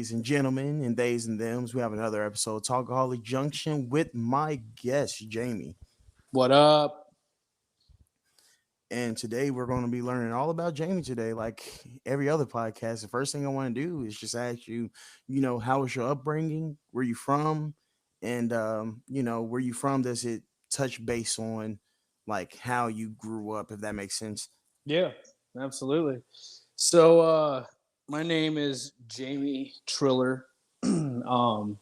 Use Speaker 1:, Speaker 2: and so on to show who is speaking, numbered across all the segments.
Speaker 1: ladies and gentlemen, and theys and thems. We have another episode of Talkaholic Junction with my guest, Jamie.
Speaker 2: What up?
Speaker 1: And today we're going to be learning all about Jamie today. Like every other podcast, the first thing I want to do is just ask you, how was your upbringing? Where you from? And, where you from? Does it touch base on like how you grew up, if that makes sense?
Speaker 2: Yeah, absolutely. So, my name is Jamie Triller, um,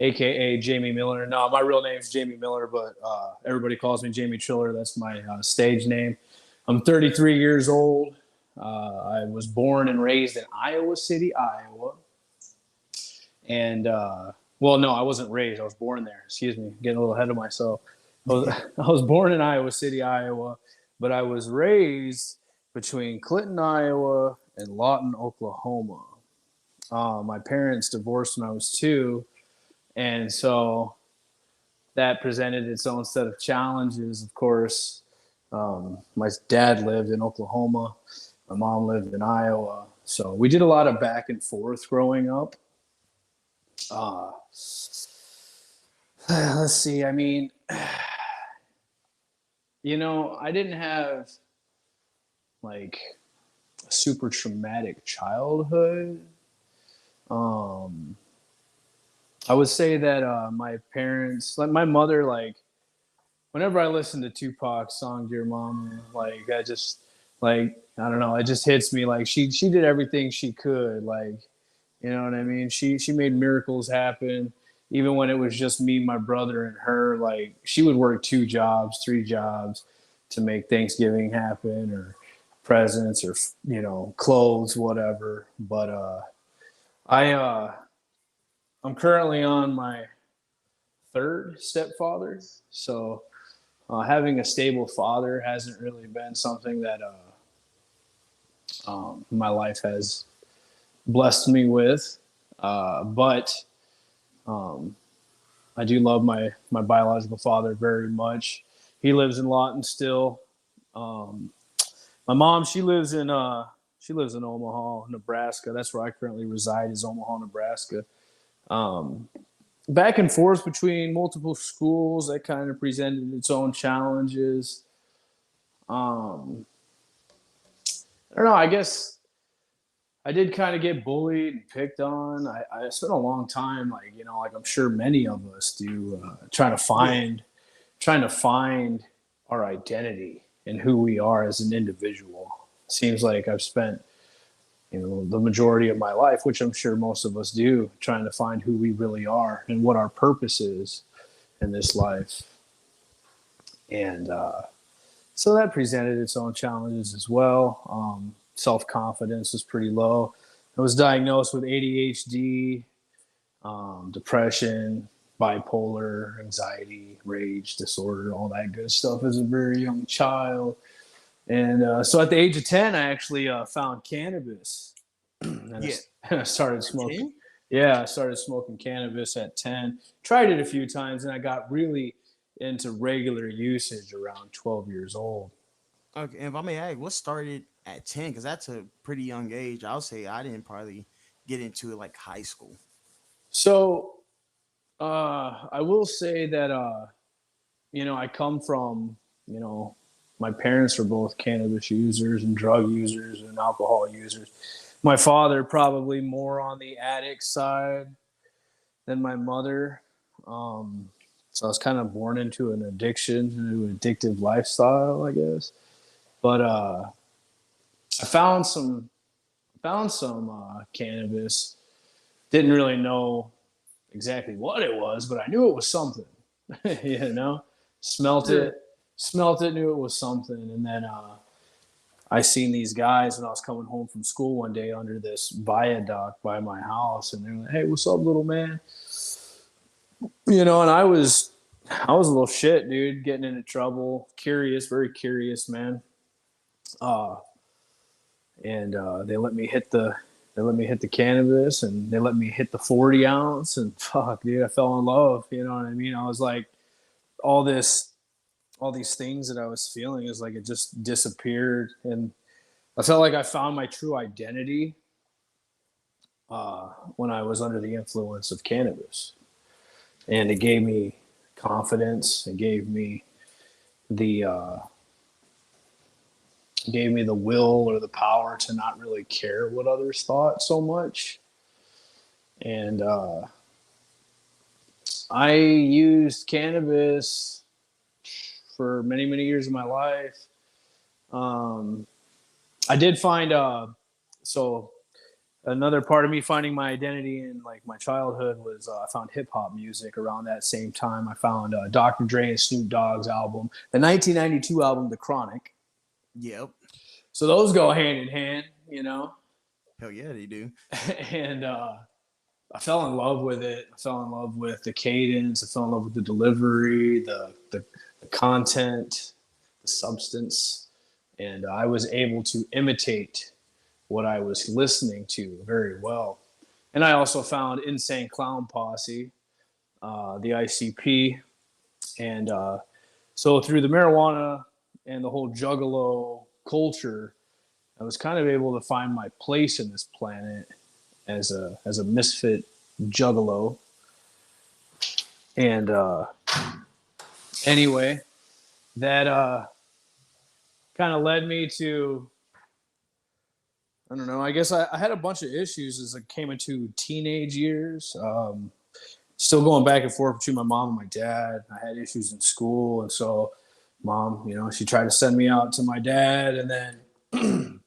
Speaker 2: aka Jamie Miller. No, my real name is Jamie Miller, but everybody calls me Jamie Triller. That's my stage name. I'm 33 years old. I was born and raised in Iowa City, Iowa. And, well, no, I wasn't raised. I was born there. Excuse me, getting a little ahead of myself. I was born in Iowa City, Iowa, but I was raised between Clinton, Iowa, and Lawton, Oklahoma. My parents divorced when I was 2, and so that presented its own set of challenges. Of course, my dad lived in Oklahoma, my mom lived in Iowa, so we did a lot of back and forth growing up. Let's see. I mean, I didn't have like a super traumatic childhood. Um, I would say that my parents, like my mother, like whenever I listen to Tupac's song "Dear Mama," like I just like I don't know, it just hits me. Like she did everything she could, like you know what I mean. She made miracles happen, even when it was just me, my brother, and her. Like she would work 2 jobs, 3 jobs to make Thanksgiving happen, or presents, or clothes, whatever. But I I'm currently on my 3rd stepfather, so having a stable father hasn't really been something that my life has blessed me with. But I do love my biological father very much. He lives in Lawton still. Um, my mom, she lives in Omaha, Nebraska. That's where I currently reside, is Omaha, Nebraska. Um, Back and forth between multiple schools, that kind of presented its own challenges. Um, I don't know. I guess I did kind of get bullied and picked on. I spent a long time, like I'm sure many of us do,
Speaker 1: Yeah.
Speaker 2: trying to find our identity and who we are as an individual. Seems like I've spent the majority of my life, which I'm sure most of us do, trying to find who we really are and what our purpose is in this life. And so that presented its own challenges as well. Self confidence was pretty low. I was diagnosed with ADHD, depression, bipolar, anxiety, rage disorder, all that good stuff as a very young child. And so at the age of 10, I actually found cannabis and
Speaker 1: Yeah.
Speaker 2: and I started
Speaker 1: At
Speaker 2: smoking.
Speaker 1: 10?
Speaker 2: Yeah, I started smoking cannabis at 10. Tried it a few times, and I got really into regular usage around 12 years old.
Speaker 1: Okay. And if I may ask, what started at 10? Because that's a pretty young age. I'll say I didn't probably get into it like high school.
Speaker 2: So I will say that I come from you know my parents were both cannabis users and drug users and alcohol users. My father probably more on the addict side than my mother. Um, so I was kind of born into an addiction, into an addictive lifestyle, I guess. But I found some cannabis. Didn't really know exactly what it was, but I knew it was something. you know, smelt
Speaker 1: Yeah.
Speaker 2: it, smelt it, knew it was something, and then I seen these guys when I was coming home from school one day under this viaduct by my house, and they're like, "Hey, what's up, little man?" And I was a little shit, dude, getting into trouble, curious, very curious, man. Uh, and they let me hit the cannabis, and they let me hit the 40 ounce, and fuck, dude, I fell in love. You know what I mean? I was like, all this, all these things that I was feeling is like it just disappeared, and I felt like I found my true identity. when I was under the influence of cannabis, and it gave me confidence. It the uh, gave me the will or the power to not really care what others thought so much. And I used cannabis for many, many years of my life. Um, I did find so another part of me finding my identity in like my childhood was I found hip hop music around that same time. I found Dr. Dre and Snoop Dogg's album, the 1992 album, The Chronic.
Speaker 1: Yep.
Speaker 2: So those go hand in hand, you know.
Speaker 1: Hell yeah, they do.
Speaker 2: And I fell in love with it. I fell in love with the cadence. I fell in love with the delivery, the content, the substance, and I was able to imitate what I was listening to very well. And I also found Insane Clown Posse, the ICP, and so through the marijuana and the whole Juggalo culture, I was kind of able to find my place in this planet as a misfit Juggalo. And anyway, that kind of led me to, I don't know. I guess I had a bunch of issues as I came into teenage years. Still going back and forth between my mom and my dad. I had issues in school, and so mom, you know, she tried to send me out to my dad, and then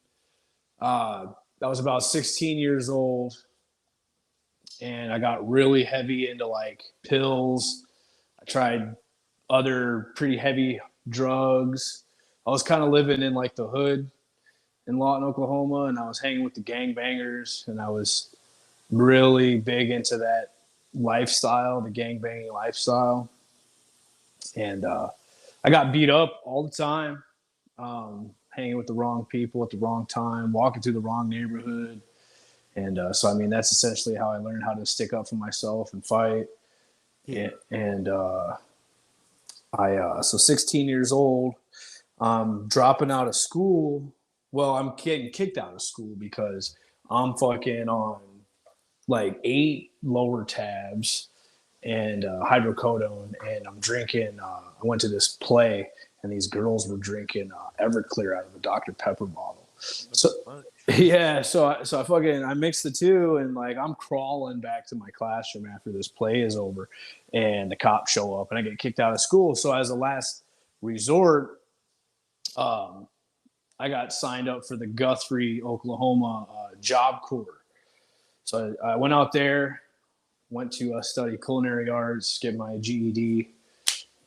Speaker 2: I was about 16 years old, and I got really heavy into like pills. I tried other pretty heavy drugs. I was kind of living in like the hood in Lawton, Oklahoma, and I was hanging with the gangbangers, and I was really big into that lifestyle, the gangbanging lifestyle. And I got beat up all the time, hanging with the wrong people at the wrong time, walking through the wrong neighborhood. And so, I mean, that's essentially how I learned how to stick up for myself and fight.
Speaker 1: Yeah.
Speaker 2: And so 16 years old, dropping out of school. Well, I'm getting kicked out of school because I'm fucking on like 8 lower tabs and hydrocodone, and I'm drinking. I went to this play, and these girls were drinking Everclear out of a Dr. Pepper bottle. So yeah, so I mixed the two, and like I'm crawling back to my classroom after this play is over, and the cops show up, and I get kicked out of school. So as a last resort, um, I got signed up for the Guthrie, Oklahoma Job Corps. So I went out there, went to study culinary arts, get my GED,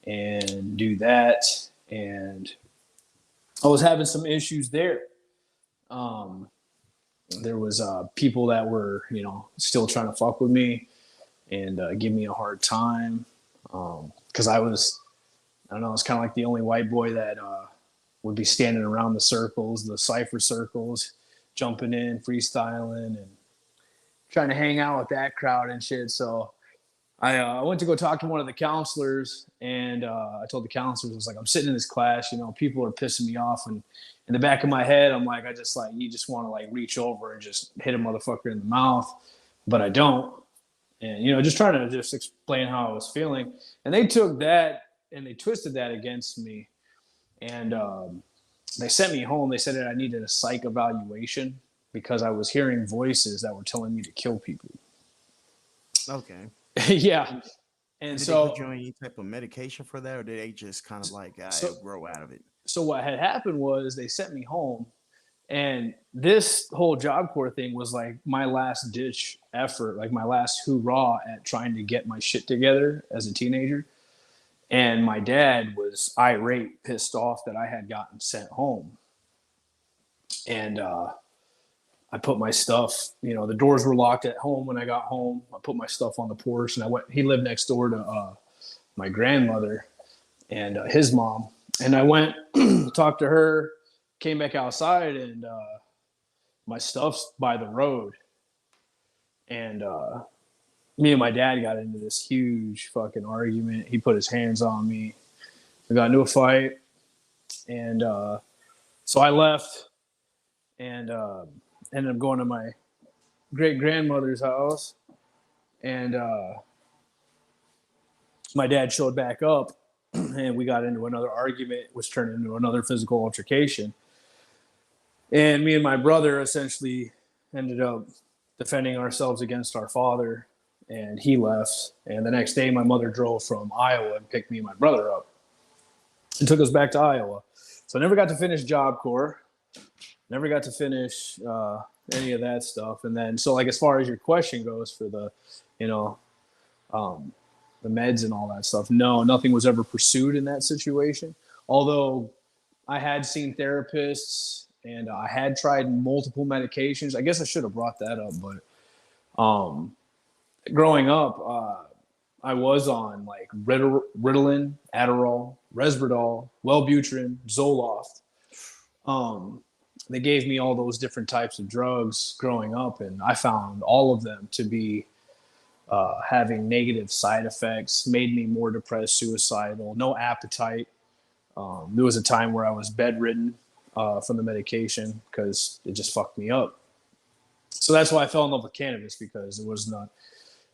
Speaker 2: and do that. And I was having some issues there. Um, there was people that were, you know, still trying to fuck with me and give me a hard time because I don't know, it's kind of like the only white boy that would be standing around the circles, the cipher circles, jumping in, freestyling, and trying to hang out with that crowd and shit. So I went to go talk to one of the counselors, and I told the counselors, I was like, I'm sitting in this class, you know, people are pissing me off, and in the back of my head, I'm like, you just want to like reach over and just hit a motherfucker in the mouth, but I don't, and you know, just trying to just explain how I was feeling, and they took that and they twisted that against me, and they sent me home. They said that I needed a psych evaluation because I was hearing voices that were telling me to kill people.
Speaker 1: Okay.
Speaker 2: Yeah.
Speaker 1: And
Speaker 2: And
Speaker 1: did they put you
Speaker 2: so
Speaker 1: on any type of medication for that, or did they just kind of like
Speaker 2: so
Speaker 1: grow out of it?
Speaker 2: so what had happened was they sent me home, and this whole Job Corps thing was like my last ditch effort, like my last hoorah at trying to get my shit together as a teenager. And my dad was irate, pissed off that I had gotten sent home. And I put my stuff, you know, the doors were locked at home when I got home. I put my stuff on the porch, and I went, he lived next door to my grandmother and his mom. And I went, talked to her, came back outside, and my stuff's by the road. And me and my dad got into this huge fucking argument. He put his hands on me. We got into a fight. And so I left and ended up going to my great grandmother's house, and my dad showed back up, and we got into another argument, which turned into another physical altercation. And me and my brother essentially ended up defending ourselves against our father, and he left. And the next day, my mother drove from Iowa and picked me and my brother up and took us back to Iowa. So I never got to finish Job Corps, never got to finish any of that stuff. And then, so like as far as your question goes for the, you know, um, the meds and all that stuff, no, nothing was ever pursued in that situation. Although I had seen therapists and I had tried multiple medications. I guess I should have brought that up, but growing up, I was on like Ritalin, Adderall, Resveratrol, Wellbutrin, Zoloft. Um, they gave me all those different types of drugs growing up, and I found all of them to be having negative side effects, made me more depressed, suicidal, no appetite. There was a time where I was bedridden from the medication because it just fucked me up. So that's why I fell in love with cannabis, because it was not,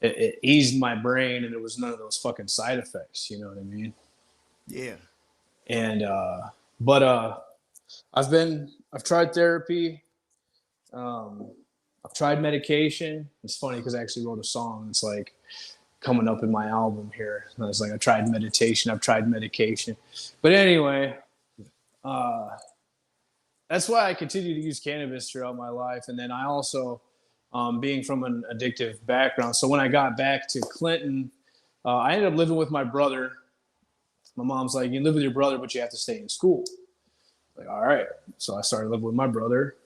Speaker 2: it eased my brain and there was none of those fucking side effects. You know what I mean?
Speaker 1: Yeah.
Speaker 2: And, but I've tried therapy. Um, I've tried medication. It's funny because I actually wrote a song. It's like coming up in my album here. And I was like, I tried meditation. I've tried medication. But anyway, uh, that's why I continue to use cannabis throughout my life. And then I also, being from an addictive background, so when I got back to Clinton, I ended up living with my brother. My mom's like, you live with your brother, but you have to stay in school. Like, all right. So I started living with my brother,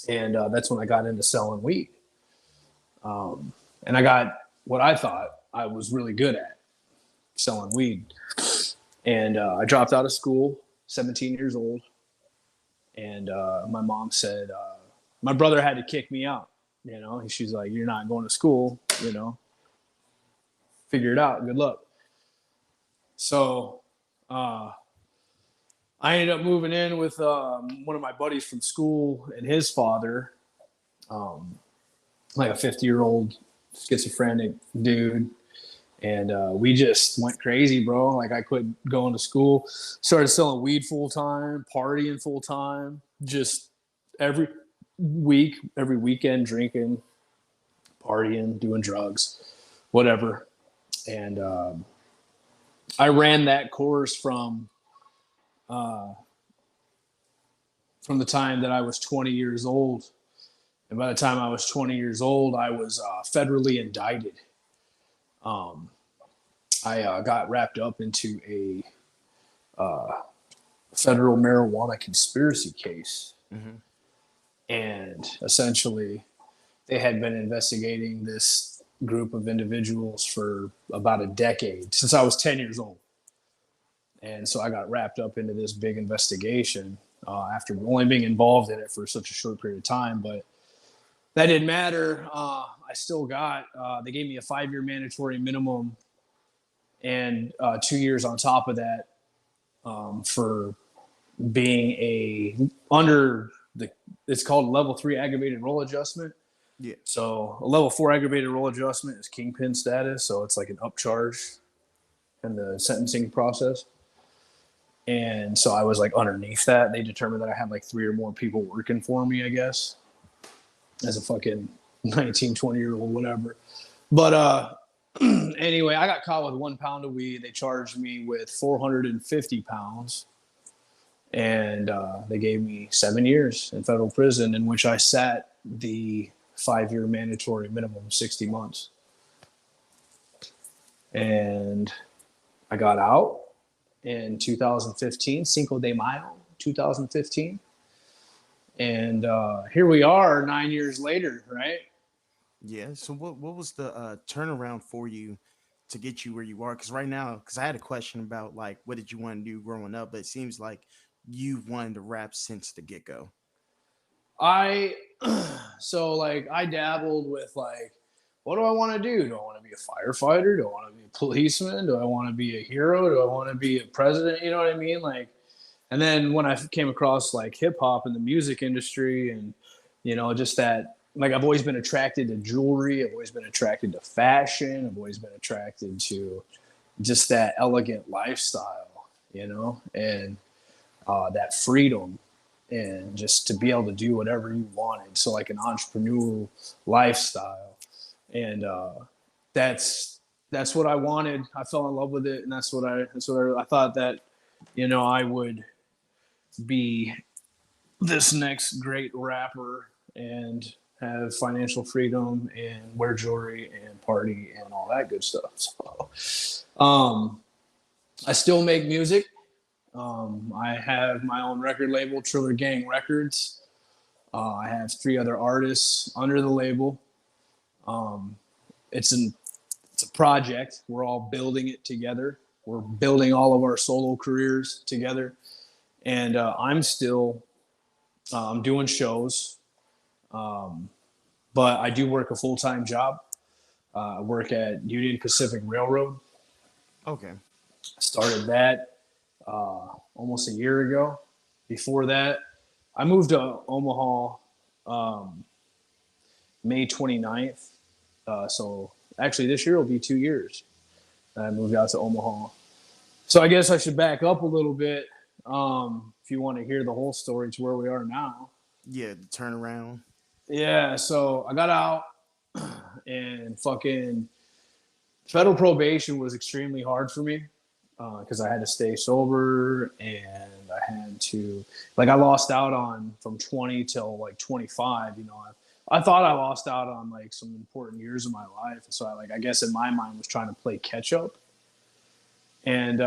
Speaker 2: and that's when I got into selling weed. And I got what I thought I was really good at, selling weed. And I dropped out of school, 17 years old. And my mom said, my brother had to kick me out. You know, she's like, you're not going to school, you know, figure it out. Good luck. So I ended up moving in with one of my buddies from school and his father, like a 50-year-old schizophrenic dude. And we just went crazy, bro. Like I quit going to school, started selling weed full time, partying full time, just every week, every weekend, drinking, partying, doing drugs, whatever. And I ran that course from the time that I was 20 years old. And by the time I was 20 years old, I was federally indicted. I got wrapped up into a federal marijuana conspiracy case.
Speaker 1: Mm-hmm.
Speaker 2: And essentially, they had been investigating this group of individuals for about a decade, since I was 10 years old. And so I got wrapped up into this big investigation after only being involved in it for such a short period of time. But that didn't matter. I still got, they gave me a 5-year mandatory minimum and 2 years on top of that for being under the, it's called level 3 aggravated role adjustment.
Speaker 1: Yeah.
Speaker 2: So a level 4 aggravated role adjustment is kingpin status. So it's like an upcharge in the sentencing process. And so I was like underneath that. They determined that I had like 3 or more people working for me, I guess, as a fucking 19, 20-year-old, whatever. But anyway, I got caught with 1 pound of weed. They charged me with 450 pounds. And they gave me 7 years in federal prison, in which I sat the 5-year mandatory minimum, 60 months. And I got out in 2015, Cinco de Mayo, 2015. And here we are 9 years later, right?
Speaker 1: Yeah. So what was the turnaround for you to get you where you are? Because right now, because I had a question about like what did you want to do growing up, but it seems like you've wanted to rap since the get go.
Speaker 2: I so like I dabbled with like, what do I want to do? Do I want to be a firefighter? Do I want to be a policeman? Do I want to be a hero? Do I want to be a president? You know what I mean? Like, and then when I came across like hip hop and the music industry, and you know, just that like I've always been attracted to jewelry. I've always been attracted to fashion. I've always been attracted to just that elegant lifestyle, and that freedom and just to be able to do whatever you wanted. So like an entrepreneurial lifestyle, and that's what I wanted. I fell in love with it, and that's what I thought that I would be this next great rapper and have financial freedom and wear jewelry and party and all that good stuff. So, I still make music. I have my own record label, Triller Gang Records. I have 3 other artists under the label. Um, it's it's a project. We're all building it together. We're building all of our solo careers together, and I'm still doing shows, um, but I do work a full time job. I work at Union Pacific Railroad.
Speaker 1: Okay.
Speaker 2: Started that almost a year ago. Before that, I moved to Omaha um, May 29th. So actually, this year will be 2 years. I moved out to Omaha. So I guess I should back up a little bit if you want to hear the whole story to where we are now.
Speaker 1: Yeah, the turnaround.
Speaker 2: Yeah, so I got out and fucking federal probation was extremely hard for me because I had to stay sober and I had to like I lost out on from 20 till like 25. I thought I lost out on like some important years of my life, so I guess in my mind was trying to play catch up, and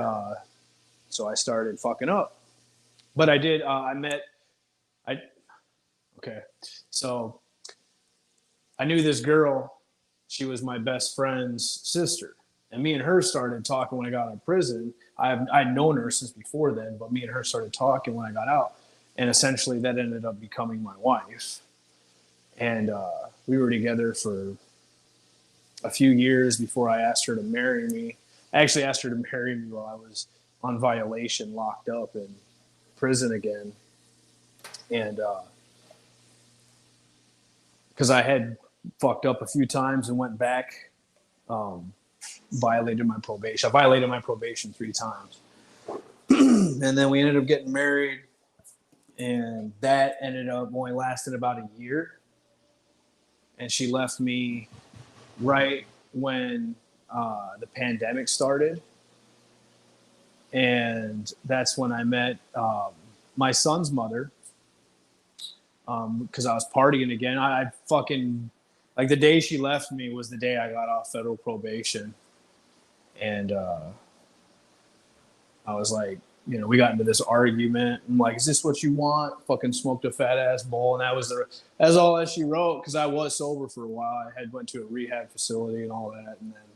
Speaker 2: so I started fucking up. But I did. I okay, so I knew this girl. She was my best friend's sister. And me and her started talking when I got out of prison. I'd known her since before then, but me and her started talking when I got out. And essentially that ended up becoming my wife. And we were together for a few years before I asked her to marry me. I actually asked her to marry me while I was on violation, locked up in prison again. And because I had fucked up a few times and went back, violated my probation. I violated my probation 3 times. And then we ended up getting married, and that ended up only lasted about a year. And she left me right when the pandemic started. And that's when I met my son's mother because I was partying again. I fucking like the day she left me was the day I got off federal probation, and I was like, we got into this argument. I'm like, "Is this what you want?" Fucking smoked a fat ass bowl, and that's all that she wrote because I was sober for a while. I had went to a rehab facility and all that, and then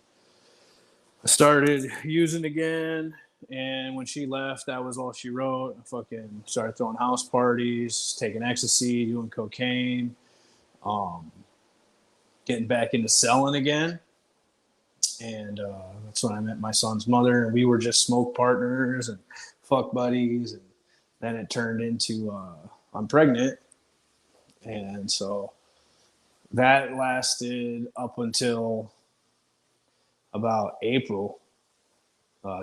Speaker 2: I started using again. And when she left, that was all she wrote. I fucking started throwing house parties, taking ecstasy, doing cocaine, um, getting back into selling again. And that's when I met my son's mother. And we were just smoke partners and fuck buddies. And then it turned into I'm pregnant. And so that lasted up until about April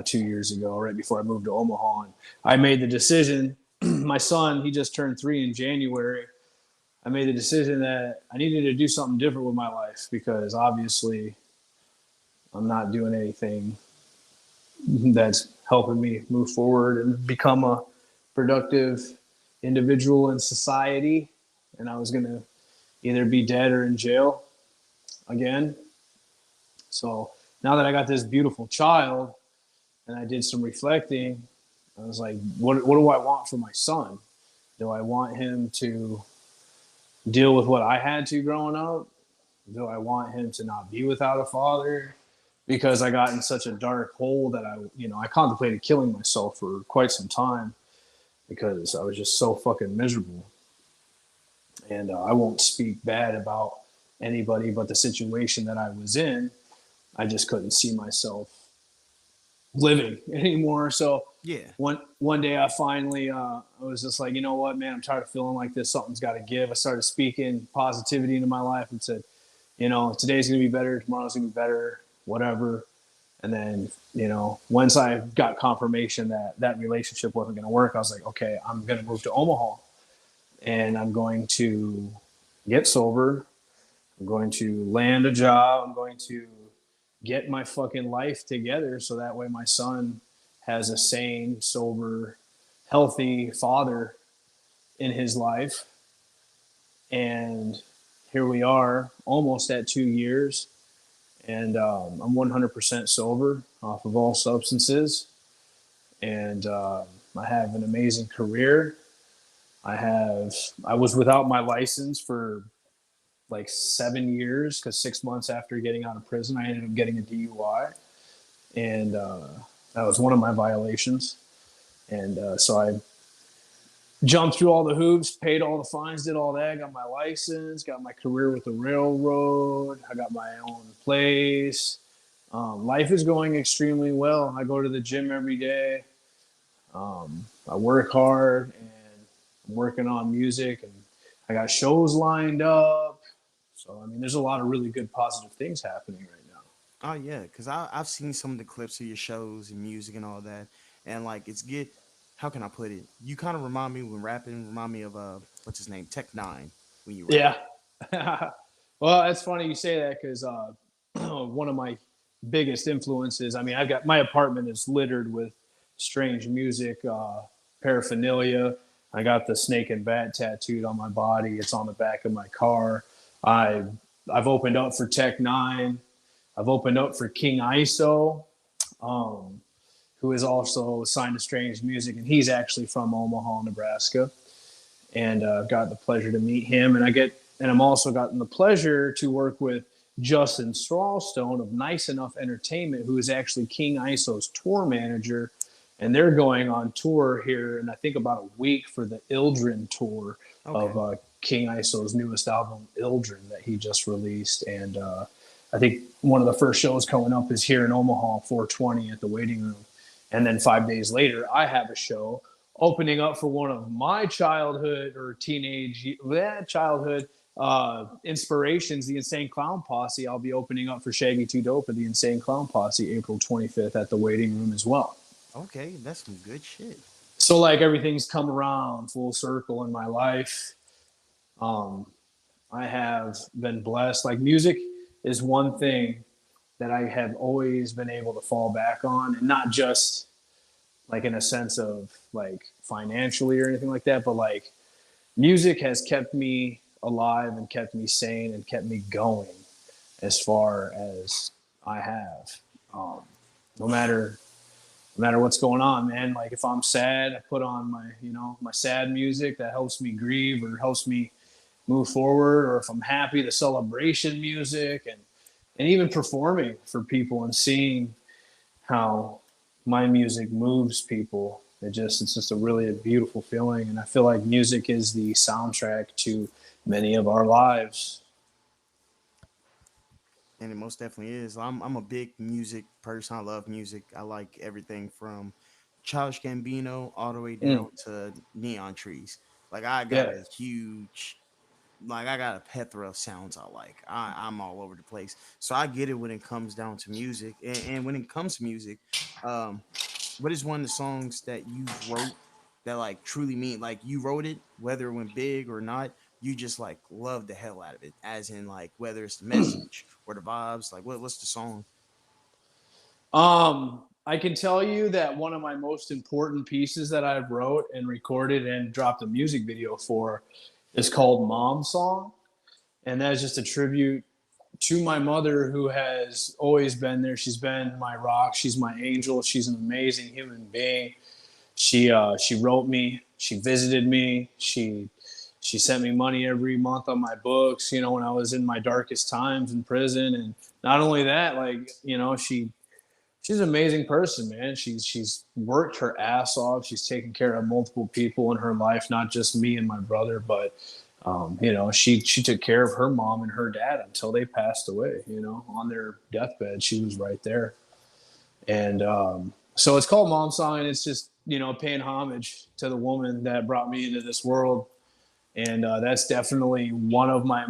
Speaker 2: 2 years ago, right before I moved to Omaha. And I made the decision. My son, he just turned 3 in January. I made the decision that I needed to do something different with my life because obviously I'm not doing anything that's helping me move forward and become a productive individual in society. And I was going to either be dead or in jail again. So now that I got this beautiful child and I did some reflecting, I was like, what do I want for my son? Do I want him to deal with what I had to growing up? Do I want him to not be without a father? Because I got in such a dark hole that I contemplated killing myself for quite some time because I was just so fucking miserable. And I won't speak bad about anybody but the situation that I was in. I just couldn't see myself living anymore. So
Speaker 1: Yeah.
Speaker 2: One day I finally I was just like, you know what, man, I'm tired of feeling like this. Something's got to give. I started speaking positivity into my life and said, you know, today's gonna be better, tomorrow's gonna be better, whatever. And then, you know, once I got confirmation that that relationship wasn't gonna work, I was like, okay, I'm gonna move to Omaha and I'm going to get sober. I'm going to land a job. I'm going to get my fucking life together so that way my son has a sane, sober, healthy father in his life. And here we are, almost at 2 years, and I'm 100% sober off of all substances. And I have an amazing career. I was without my license for like 7 years because 6 months after getting out of prison, I ended up getting a DUI, and that was one of my violations. And so I jumped through all the hoops, paid all the fines, did all that, got my license, got my career with the railroad, I got my own place. Life is going extremely well. I go to the gym every day. I work hard, and I'm working on music, and I got shows lined up. So I mean, there's a lot of really good, positive things happening right now.
Speaker 1: Oh yeah, because I've seen some of the clips of your shows and music and all that, and like it's good. How can I put it? You kind of remind me when rapping. Remind me of what's his name, Tech Nine, when you rap.
Speaker 2: Yeah. Well, it's funny you say that because one of my biggest influences. I mean, I've got my apartment is littered with strange music paraphernalia. I got the snake and bat tattooed on my body. It's on the back of my car. I I've opened up for Tech Nine. I've opened up for King ISO, um, who is also signed to Strange Music, and he's actually from Omaha, Nebraska. And I've got the pleasure to meet him, and I'm also gotten the pleasure to work with Justin Strawstone of Nice Enough Entertainment, who is actually King ISO's tour manager, and they're going on tour here in I think about a week for the Ildren tour of
Speaker 1: Okay.
Speaker 2: King ISO's newest album, Ildren, that he just released. And I think one of the first shows coming up is here in Omaha, 420 at the Waiting Room, and then 5 days later, I have a show opening up for one of my childhood or childhood inspirations, the Insane Clown Posse. I'll be opening up for Shaggy Two Dope of the Insane Clown Posse April 25th at the Waiting Room as well.
Speaker 1: Okay, that's some good shit.
Speaker 2: So like everything's come around full circle in my life. Um, I have been blessed. Like music is one thing that I have always been able to fall back on, and not just like in a sense of like financially or anything like that, but like music has kept me alive and kept me sane and kept me going as far as I have. Um, no matter no matter what's going on, man. Like if I'm sad, I put on my my sad music that helps me grieve or helps me move forward. Or if I'm happy, the celebration music, and even performing for people and seeing how my music moves people. It's just a really beautiful feeling, and I feel like music is the soundtrack to many of our lives.
Speaker 1: And it most definitely is. I'm a big music person. I love music. I like everything from Childish Gambino all the way
Speaker 2: Mm,
Speaker 1: down to Neon Trees. Like I got
Speaker 2: yeah.
Speaker 1: a huge like I got a plethora of sounds I like. I'm all over the place. So I get it when it comes down to music. And when it comes to music, um, what is one of the songs that you've wrote that like truly mean like you wrote it, whether it went big or not, you just like love the hell out of it. As in like whether it's the message or the vibes, like what's the song?
Speaker 2: I can tell you that one of my most important pieces that I've wrote and recorded and dropped a music video for is called Mom Song. And that is just a tribute to my mother, who has always been there. She's been my rock. She's my angel. She's an amazing human being. She wrote me. She visited me. She sent me money every month on my books. You know, when I was in my darkest times in prison, and not only that, like she's an amazing person, man. She's worked her ass off. She's taken care of multiple people in her life, not just me and my brother, but she took care of her mom and her dad until they passed away. You know, on their deathbed, she was right there. And so it's called Mom Song, and it's just paying homage to the woman that brought me into this world. And that's definitely one of my,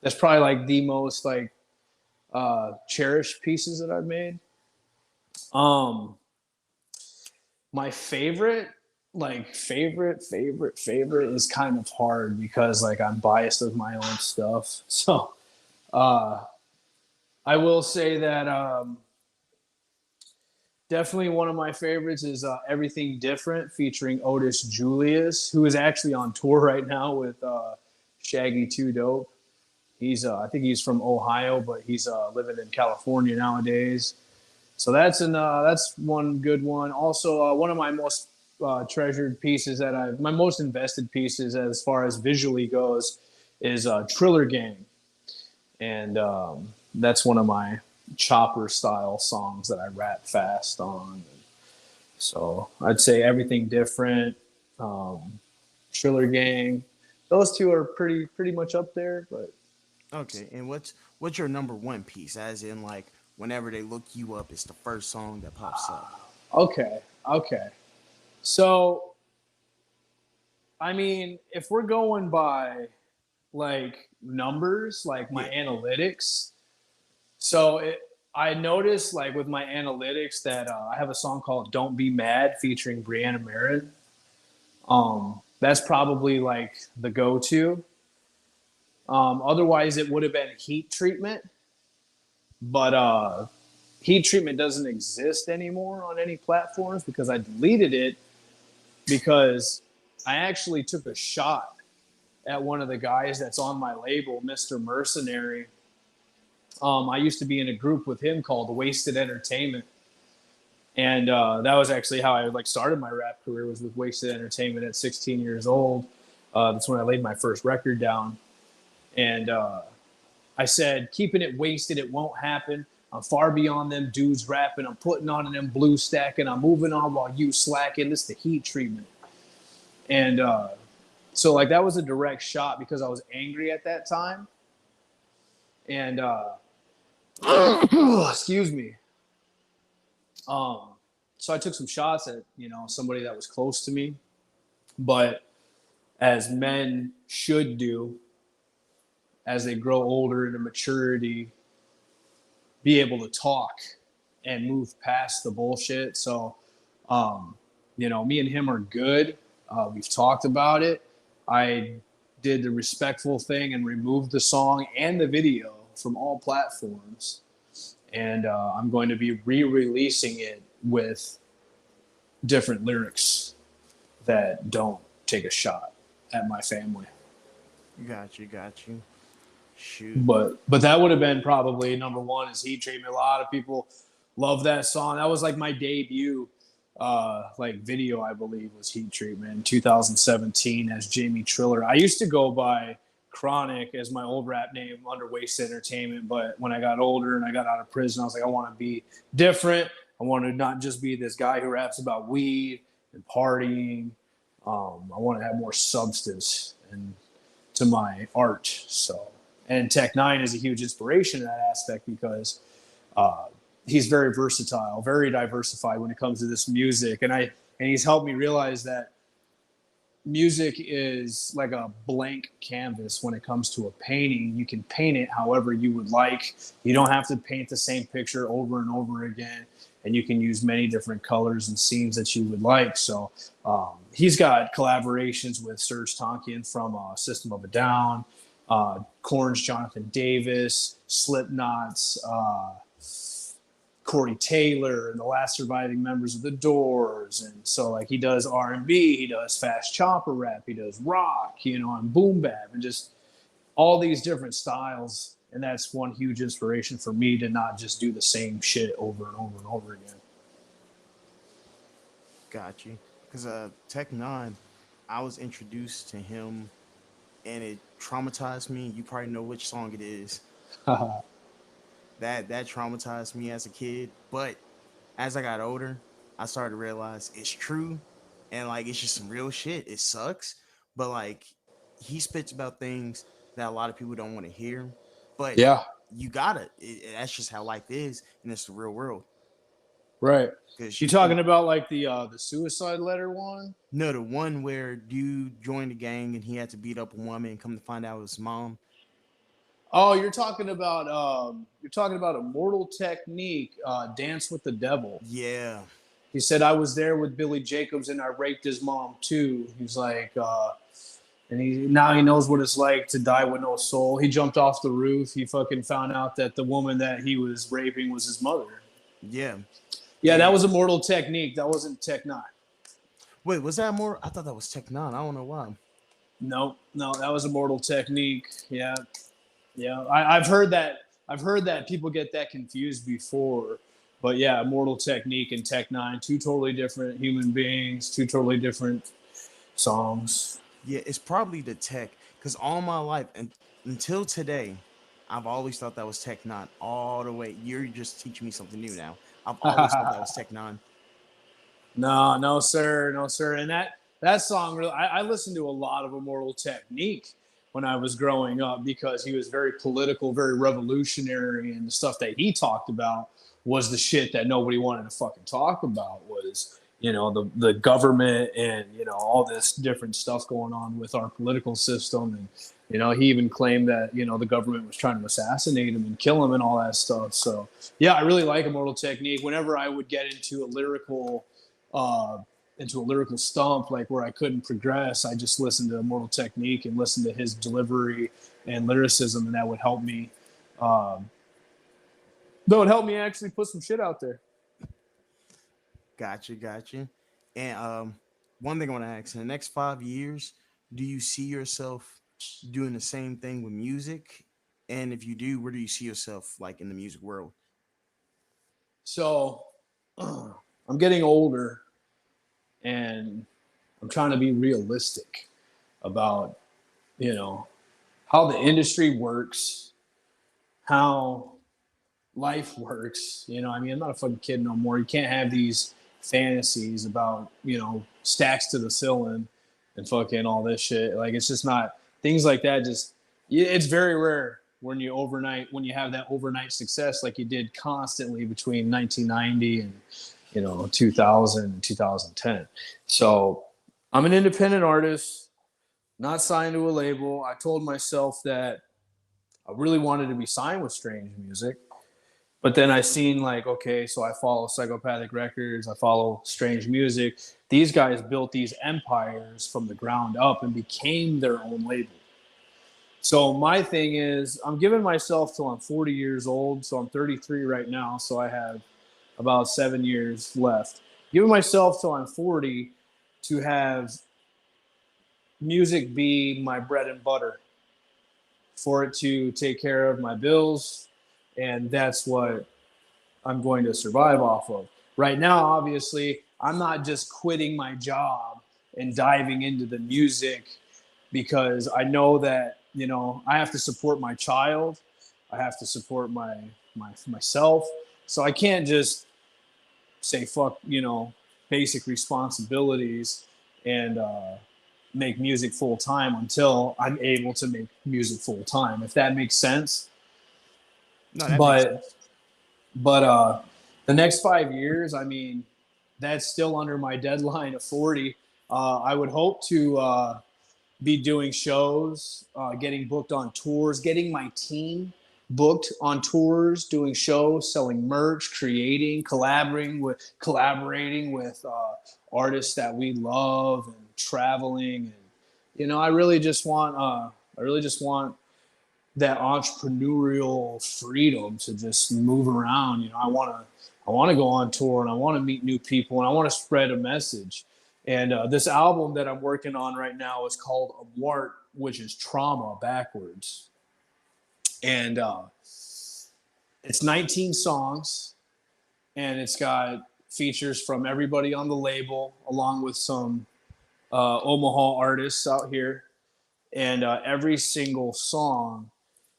Speaker 2: that's probably like the most like cherished pieces that I've made. Um, my favorite, like favorite is kind of hard because like I'm biased with my own stuff. So uh, I will say that definitely one of my favorites is Everything Different featuring Otis Julius, who is actually on tour right now with Shaggy Two Dope. He's I think he's from Ohio, but he's living in California nowadays. So that's one good one. Also, one of my most treasured pieces that my most invested pieces as far as visually goes is Triller Gang, and that's one of my chopper style songs that I rap fast on. So I'd say Everything Different, um, Triller Gang. Those two are pretty much up there, but
Speaker 1: Okay, and what's your number one piece? As in, like, whenever they look you up, it's the first song that pops up.
Speaker 2: okay, okay. So I mean, if we're going by like numbers, like my
Speaker 1: Yeah.
Speaker 2: analytics, so I noticed like with my analytics that I have a song called "Don't Be Mad" featuring Brianna Marin. That's probably like the go-to. Otherwise, it would have been Heat Treatment, but Heat Treatment doesn't exist anymore on any platforms because I deleted it because I actually took a shot at one of the guys that's on my label, Mr. Mercenary. I used to be in a group with him called Wasted Entertainment, and that was actually how I like started my rap career was with Wasted Entertainment at 16 years old. That's when I laid my first record down, and I said, "Keeping it wasted, it won't happen. I'm far beyond them dudes rapping. I'm putting on them blue stacking. I'm moving on while you slacking. This is the heat treatment." And so like that was a direct shot because I was angry at that time, and excuse me. Um, so I took some shots at somebody that was close to me, but as men should do as they grow older into maturity, be able to talk and move past the bullshit. So, um, me and him are good. We've talked about it. I did the respectful thing and removed the song and the video from all platforms. And I'm going to be re-releasing it with different lyrics that don't take a shot at my family.
Speaker 1: Got you. Shoot.
Speaker 2: But that would have been probably number one is Heat Treatment. A lot of people love that song. That was like my debut like video, I believe, was Heat Treatment in 2017 as Jamie Triller. I used to go by Chronic as my old rap name under Waste Entertainment, but when I got older and I got out of prison, I was like, I want to be different. I want to not just be this guy who raps about weed and partying. I want to have more substance and to my art. So, and Tech Nine is a huge inspiration in that aspect because uh, he's very versatile, very diversified when it comes to this music, and he's helped me realize that music is like a blank canvas when it comes to a painting. You can paint it however you would like. You don't have to paint the same picture over and over again, and you can use many different colors and scenes that you would like. So he's got collaborations with Serge Tankian from System of a Down, Korn's Jonathan Davis, Slipknot's Corey Taylor and the last surviving members of the Doors, and so like he does R&B, he does fast chopper rap, he does rock, and boom bap, and just all these different styles. And that's one huge inspiration for me to not just do the same shit over and over and over again.
Speaker 1: Got you. Because Tech Nine, I was introduced to him and it traumatized me. You probably know which song it is. That traumatized me as a kid. But as I got older, I started to realize it's true, and like it's just some real shit. It sucks, but like he spits about things that a lot of people don't want to hear. But
Speaker 2: Yeah,
Speaker 1: you gotta. That's just how life is, and it's the real world.
Speaker 2: Right.
Speaker 1: Because
Speaker 2: You
Speaker 1: she
Speaker 2: talking
Speaker 1: put
Speaker 2: about like the suicide letter one?
Speaker 1: no the one where dude joined the gang and he had to beat up a woman and come to find out it was his mom.
Speaker 2: Oh, you're talking about Immortal Technique, Dance with the Devil.
Speaker 1: Yeah,
Speaker 2: He said I was there with Billy Jacobs and I raped his mom too. He's like, and he knows what it's like to die with no soul. He jumped off the roof. He fucking found out that the woman that he was raping was his mother.
Speaker 1: yeah.
Speaker 2: Yeah, that
Speaker 1: And
Speaker 2: was Immortal Technique. That wasn't Tech Nine.
Speaker 1: wait, was that more? I thought that was Tech Nine. I don't know why.
Speaker 2: No, no, that was Immortal Technique. Yeah, yeah. I've heard that. I've heard that people get that confused before. But yeah, Immortal Technique and Tech Nine, two totally different human beings, two totally different songs.
Speaker 1: Yeah, it's probably the Tech because all my life and until today, I've always thought that was Tech Nine all the way. You're just teaching me something new now. I've always thought that was Tech Nine.
Speaker 2: No, no, sir, no, sir. And that song, really, I listened to a lot of Immortal Technique when I was growing up because he was very political, very revolutionary, and the stuff that he talked about was the shit that nobody wanted to fucking talk about. Was the government and all this different stuff going on with our political system, and he even claimed that the government was trying to assassinate him and kill him and all that stuff. So yeah, I really like Immortal Technique. Whenever I would get uh, into a lyrical stump, like where I couldn't progress, I just listened to Immortal Technique and listened to his delivery and lyricism, and that would help me. Um, that would help me actually put some shit out there.
Speaker 1: Gotcha, gotcha. And one thing I want to ask: in the next 5 years, do you see yourself doing the same thing with music? And if you do, where do you see yourself like in the music world?
Speaker 2: So I'm getting older, and I'm trying to be realistic about you know how the industry works, how life works. I mean, I'm not a fucking kid no more. You can't have these fantasies about, stacks to the ceiling and fucking all this shit. Like, it's just not things like that. It's very rare when you have that overnight success like you did constantly between 1990 and, 2000 and 2010. So I'm an independent artist, not signed to a label. I told myself that I really wanted to be signed with Strange Music. But then I seen like, okay, so I follow Psychopathic Records, I follow Strange Music. These guys built these empires from the ground up and became their own label. So my thing is, I'm giving myself till I'm 40 years old. So I'm 33 right now. So I have about 7 years left. Giving myself till I'm 40 to have music be my bread and butter, for it to take care of my bills, and that's what I'm going to survive off of. Right now, obviously, I'm not just quitting my job and diving into the music because I know that, I have to support my child. I have to support myself. So I can't just say fuck, basic responsibilities and make music full time until I'm able to make music full time, if that makes sense.
Speaker 1: No, that makes
Speaker 2: But
Speaker 1: sense.
Speaker 2: but the next 5 years, I mean, that's still under my deadline of 40. I would hope to be doing shows, getting booked on tours, getting my team booked on tours, doing shows, selling merch, creating, collaborating with artists that we love, and traveling. And I really just want that entrepreneurial freedom to just move around. I want to go on tour, and I want to meet new people, and I want to spread a message. And this album that I'm working on right now is called Amort, which is trauma backwards. And it's 19 songs, and it's got features from everybody on the label, along with some Omaha artists out here. And every single song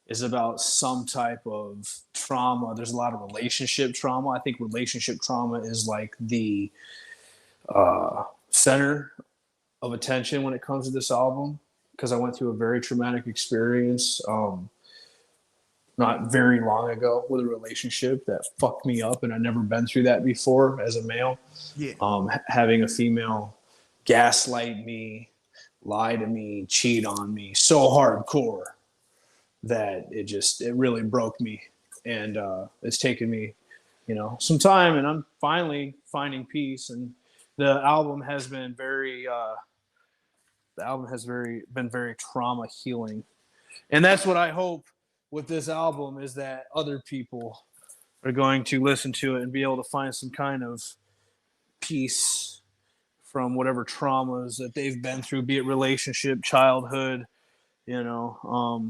Speaker 2: is about some type of trauma. There's a lot of relationship trauma. I think relationship trauma is like the center of attention when it comes to this album because I went through a very traumatic experience not very long ago with a relationship that fucked me up, and I'd never been through that before as a male.
Speaker 1: Yeah.
Speaker 2: Having a female gaslight me, lie to me, cheat on me so hardcore that it really broke me, and it's taken me, some time, and I'm finally finding peace. And the album has been very trauma healing, and that's what I hope with this album, is that other people are going to listen to it and be able to find some kind of peace from whatever traumas that they've been through, be it relationship, childhood. I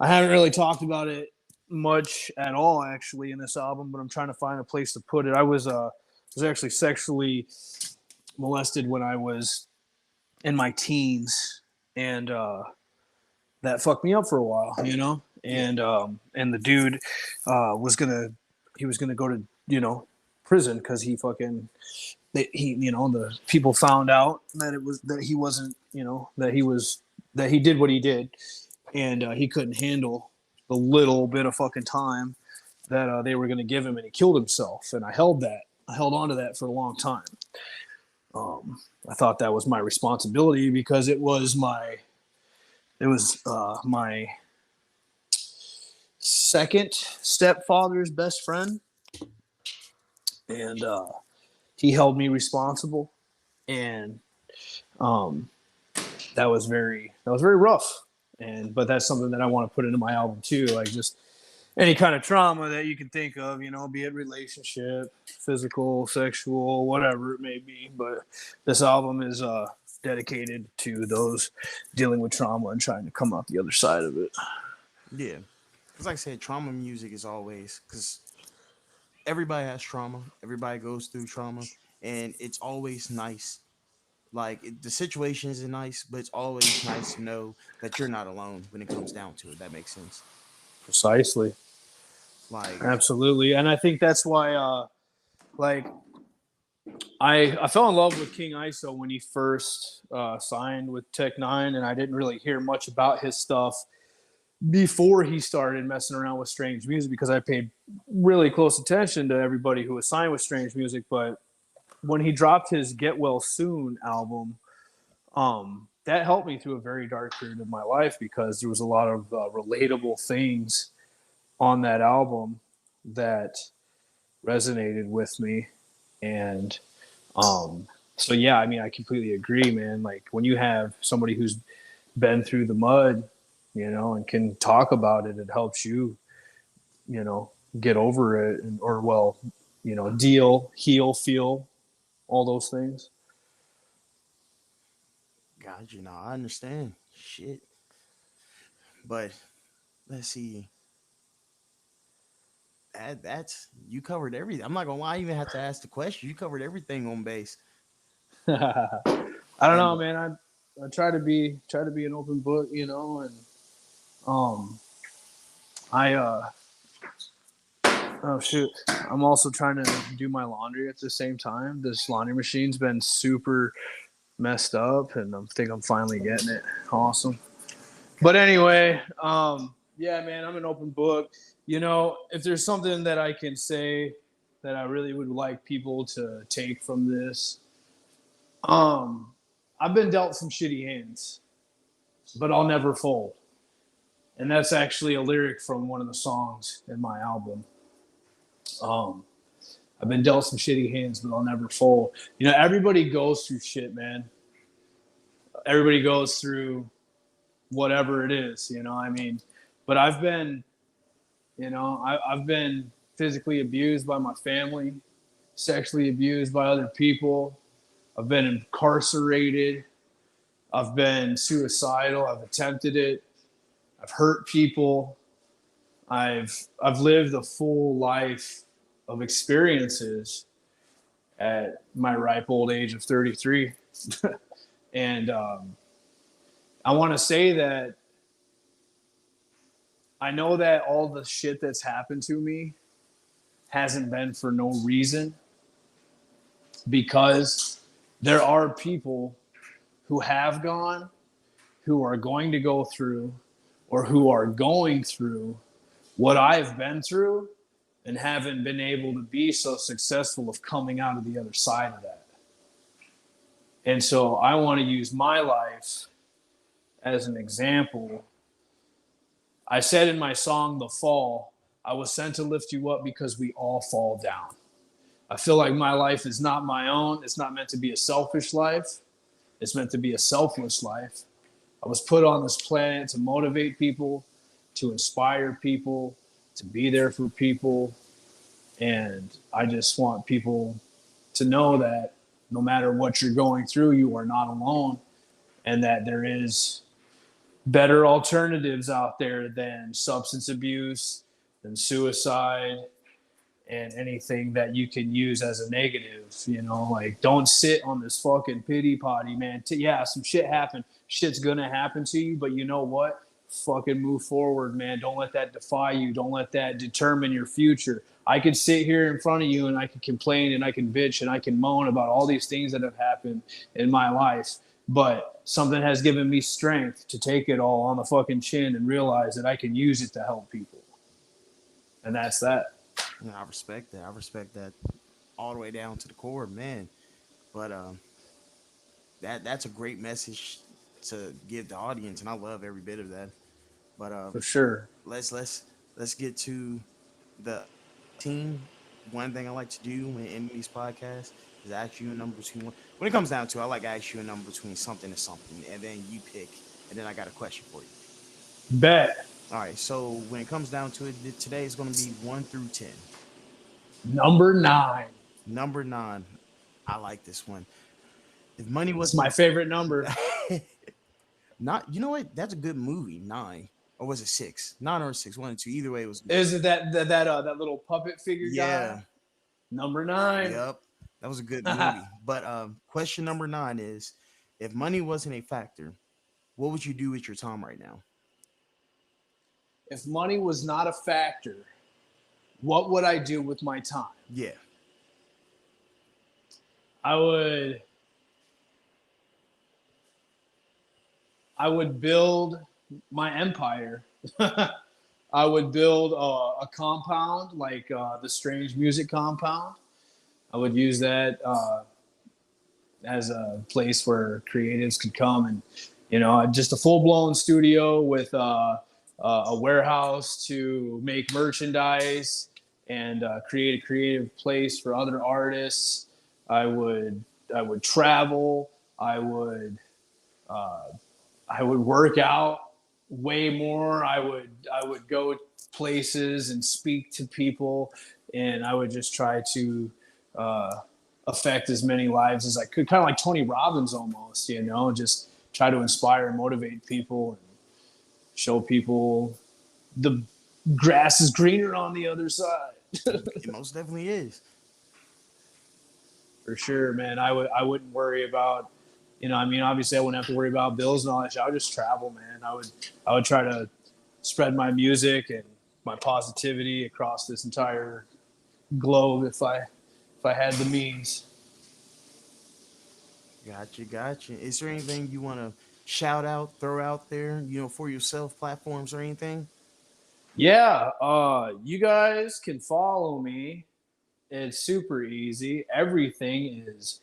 Speaker 2: haven't really talked about it much at all actually in this album, but I'm trying to find a place to put it. I was actually sexually molested when I was in my teens, and that fucked me up for a while,
Speaker 1: Yeah.
Speaker 2: And the dude was gonna he was gonna go to prison because the people found out that he wasn't, that he did what he did, and he couldn't handle the little bit of fucking time that they were going to give him, and he killed himself. And I held on to that for a long time. I thought that was my responsibility because it was my second stepfather's best friend, and he held me responsible, and um, that was very rough. But that's something that I want to put into my album too, like just any kind of trauma that you can think of, be it relationship, physical, sexual, whatever it may be. But this album is dedicated to those dealing with trauma and trying to come out the other side of it.
Speaker 1: Yeah. Because, like I said, trauma music is always, because everybody has trauma, everybody goes through trauma, and it's always nice. Like, the situation isn't nice, but it's always nice to know that you're not alone when it comes down to it. That makes sense.
Speaker 2: Precisely.
Speaker 1: Like,
Speaker 2: Absolutely. And I think that's why like I fell in love with King ISO when he first signed with Tech Nine, and I didn't really hear much about his stuff before he started messing around with Strange Music, because I paid really close attention to everybody who was signed with Strange Music. But when he dropped his Get Well Soon album, that helped me through a very dark period of my life, because there was a lot of relatable things on that album that resonated with me. And so yeah, I mean, I completely agree, man. Like, when you have somebody who's been through the mud, and can talk about it, it helps you, get over it, or well, deal, heal, feel, all those things.
Speaker 1: God, I understand. Shit. But let's see. That's you covered everything. I'm not gonna lie, I even have to ask the question. You covered everything on base.
Speaker 2: I don't know,
Speaker 1: And
Speaker 2: man. I try to be an open book, and um, I oh shoot, I'm also trying to do my laundry at the same time. This laundry machine's been super messed up, and I think I'm finally getting it. Awesome. But
Speaker 1: God,
Speaker 2: anyway, yeah, man, I'm an open book. If there's something that I can say that I really would like people to take from this, um, I've been dealt some shitty hands, but I'll never fold. And that's actually a lyric from one of the songs in my album. Um, I've been dealt some shitty hands, but I'll never fold. Everybody goes through shit, man. Everybody goes through whatever it is, I mean, but I've been physically abused by my family, sexually abused by other people. I've been incarcerated. I've been suicidal. I've attempted it. I've hurt people. I've lived a full life of experiences at my ripe old age of 33. And I want to say that I know that all the shit that's happened to me hasn't been for no reason, because there are people who have gone, who are going to go through, or who are going through what I've been through and haven't been able to be so successful of coming out of the other side of that. And so I want to use my life as an example. I said in my song, The Fall, I was sent to lift you up because we all fall down. I feel like my life is not my own. It's not meant to be a selfish life. It's meant to be a selfless life. I was put on this planet to motivate people, to inspire people, to be there for people. And I just want people to know that no matter what you're going through, you are not alone, and that there is better alternatives out there than substance abuse, than suicide, and anything that you can use as a negative. Like, don't sit on this fucking pity potty, man. Yeah, some shit happened. Shit's gonna happen to you, but you know what? Fucking move forward, man. Don't let that defy you. Don't let that determine your future. I could sit here in front of you and I can complain and I can bitch and I can moan about all these things that have happened in my life, but something has given me strength to take it all on the fucking chin and realize that I can use it to help people. And that's that.
Speaker 1: I respect that. I respect that all the way down to the core, man. But that's a great message to give the audience, and I love every bit of that. But
Speaker 2: For sure.
Speaker 1: let's get to the team. One thing I like to do when in these podcasts is ask you a number between. When it comes down to, it, I like to ask you a number between something and something, and then you pick, and then I got a question for you.
Speaker 2: Bet.
Speaker 1: All right. So when it comes down to it, today is going to be 1 through 10.
Speaker 2: Number 9.
Speaker 1: Number 9. I like this one. If money
Speaker 2: It's
Speaker 1: was
Speaker 2: my favorite number.
Speaker 1: not, you know what? That's a good movie. 9, or was it 6? 9 or 6, 1 and 2. Either way, it was.
Speaker 2: Is it that little puppet figure guy?
Speaker 1: Yeah.
Speaker 2: Number 9.
Speaker 1: Yep. That was a good movie. But question number 9 is, if money wasn't a factor, what would you do with your time right now?
Speaker 2: If money was not a factor, what would I do with my time?
Speaker 1: Yeah.
Speaker 2: I would I would build my empire. I would build a compound like the Strange Music Compound. I would use that as a place where creatives could come and, just a full blown studio with a warehouse to make merchandise and create a creative place for other artists. I would travel. Uh, I would work out way more. I would go places and speak to people, and I would just try to uh, affect as many lives as I could, kind of like Tony Robbins almost, just try to inspire and motivate people and show people the grass is greener on the other side.
Speaker 1: It most definitely is.
Speaker 2: For sure, man. I wouldn't worry about, obviously I wouldn't have to worry about bills and all that shit. I would just travel, man. I would try to spread my music and my positivity across this entire globe if I had the means.
Speaker 1: Gotcha, gotcha. Is there anything you want to shout out, throw out there, for yourself, platforms or anything?
Speaker 2: Yeah, you guys can follow me. It's super easy. Everything is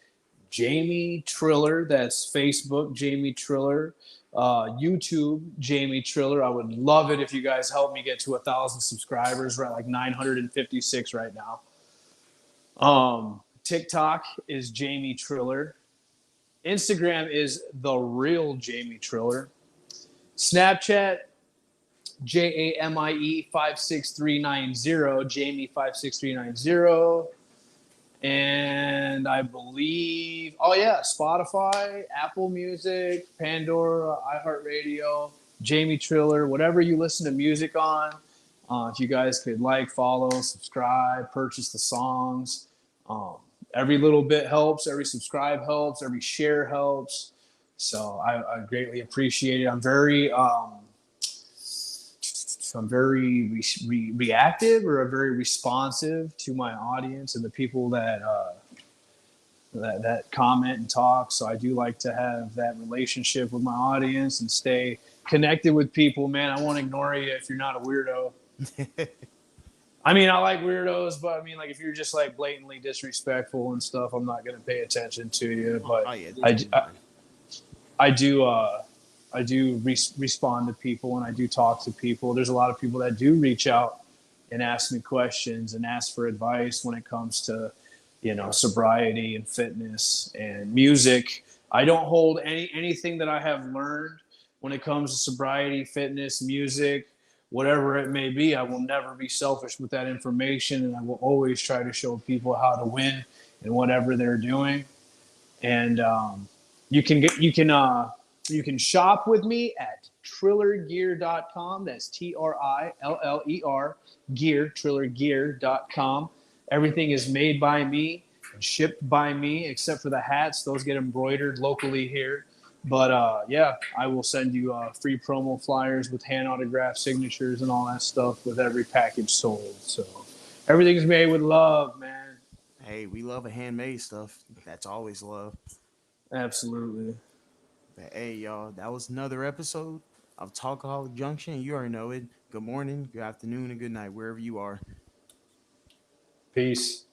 Speaker 2: Jamie Triller. That's Facebook, Jamie Triller. YouTube, Jamie Triller. I would love it if you guys help me get to 1,000 subscribers. We're at like 956 right now. TikTok is Jamie Triller. Instagram is the real Jamie Triller. Snapchat, JAMIE 56390, Jamie 56390. And I believe, oh yeah, Spotify, Apple Music, Pandora, iHeartRadio, Jamie Triller, whatever you listen to music on. If you guys could follow, subscribe, purchase the songs. Um, every little bit helps. Every subscribe helps. Every share helps. So I greatly appreciate it. I'm very reactive or very responsive to my audience and the people that comment and talk. So I do like to have that relationship with my audience and stay connected with people. Man, I won't ignore you if you're not a weirdo. I mean, I like weirdos, but I mean, like if you're just like blatantly disrespectful and stuff, I'm not gonna pay attention to you.
Speaker 1: Oh
Speaker 2: But
Speaker 1: yeah,
Speaker 2: I,
Speaker 1: definitely
Speaker 2: I,
Speaker 1: not.
Speaker 2: I do I do respond to people and I do talk to people. There's a lot of people that do reach out and ask me questions and ask for advice when it comes to, sobriety and fitness and music. I don't hold anything that I have learned when it comes to sobriety, fitness, music, whatever it may be. I will never be selfish with that information, and I will always try to show people how to win in whatever they're doing. And you can shop with me at trillergear.com. That's TRILLER gear, trillergear.com. Everything is made by me and shipped by me except for the hats. Those get embroidered locally here. But yeah, I will send you free promo flyers with hand autographed signatures and all that stuff with every package sold. So everything's made with love, man.
Speaker 1: Hey, we love a handmade stuff. That's always love.
Speaker 2: Absolutely.
Speaker 1: But hey, y'all, that was another episode of Talkaholic Junction. You already know it. Good morning, good afternoon, and good night, wherever you are.
Speaker 2: Peace.